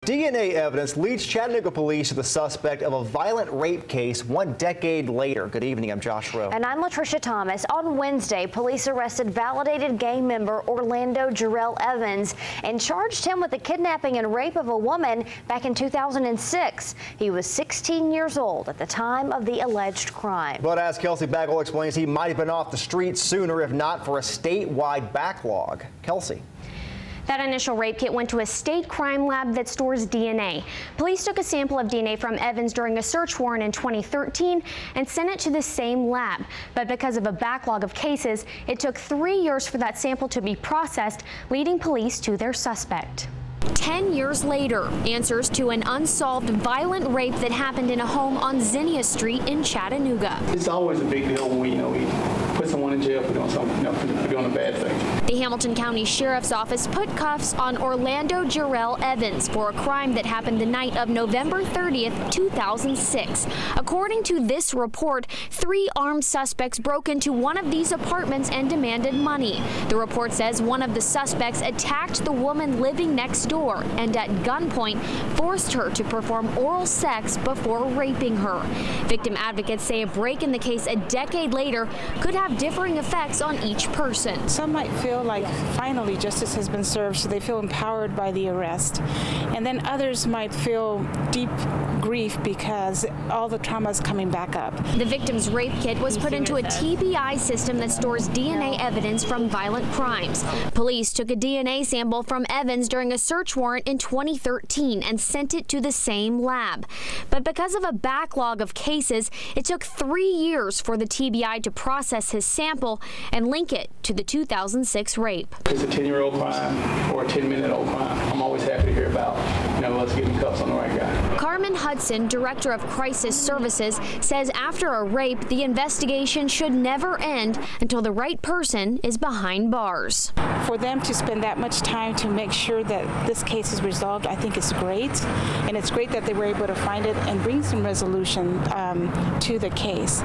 DNA evidence leads Chattanooga police to the suspect of a violent rape case 1 decade later. Good evening, I'm Josh Rowe. And I'm Latricia Thomas. On Wednesday, police arrested validated gang member Orlando Jarrell Evans and charged him with the kidnapping and rape of a woman back in 2006. He was 16 years old at the time of the alleged crime. But as Kelsey Bagwell explains, he might have been off the streets sooner if not for a statewide backlog. Kelsey. That initial rape kit went to a state crime lab that stores DNA. Police took a sample of DNA from Evans during a search warrant in 2013 and sent it to the same lab. But because of a backlog of cases, it took 3 years for that sample to be processed, leading police to their suspect. 10 years later, answers to an unsolved violent rape that happened in a home on Zinnia Street in Chattanooga. It's always a big deal when we put someone in jail for doing something, for doing a bad thing. The Hamilton County Sheriff's Office put cuffs on Orlando Jarrell Evans for a crime that happened the night of November 30th, 2006. According to this report, 3 armed suspects broke into one of these apartments and demanded money. The report says one of the suspects attacked the woman living next door and at gunpoint forced her to perform oral sex before raping her. Victim advocates say a break in the case a decade later could have differing effects on each person. Some might feel like finally justice has been served, so they feel empowered by the arrest. And then others might feel deep grief because all the trauma is coming back up. The victim's rape kit was put into a TBI system that stores DNA evidence from violent crimes. Police took a DNA sample from Evans during a search warrant in 2013 and sent it to the same lab. But because of a backlog of cases, it took 3 years for the TBI to process his sample and link it to the 2006 rape. It's a 10-year-old crime or a 10-minute-old crime. I'm always happy to hear about, let's get the cuffs on the right guy. Carmen Hudson, Director of Crisis Services, says after a rape, the investigation should never end until the right person is behind bars. For them to spend that much time to make sure that this case is resolved, I think is great. And it's great that they were able to find it and bring some resolution to the case.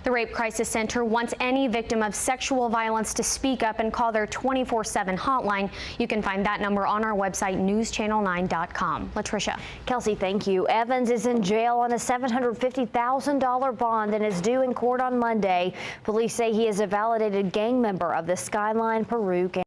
The Rape Crisis Center wants any victim of sexual violence to speak up and call their 24/7 hotline. You can find that number on our website, newschannel9.com. Latricia. Kelsey, thank you. Evans is in jail on a $750,000 bond and is due in court on Monday. Police say he is a validated gang member of the Skyline Peru gang.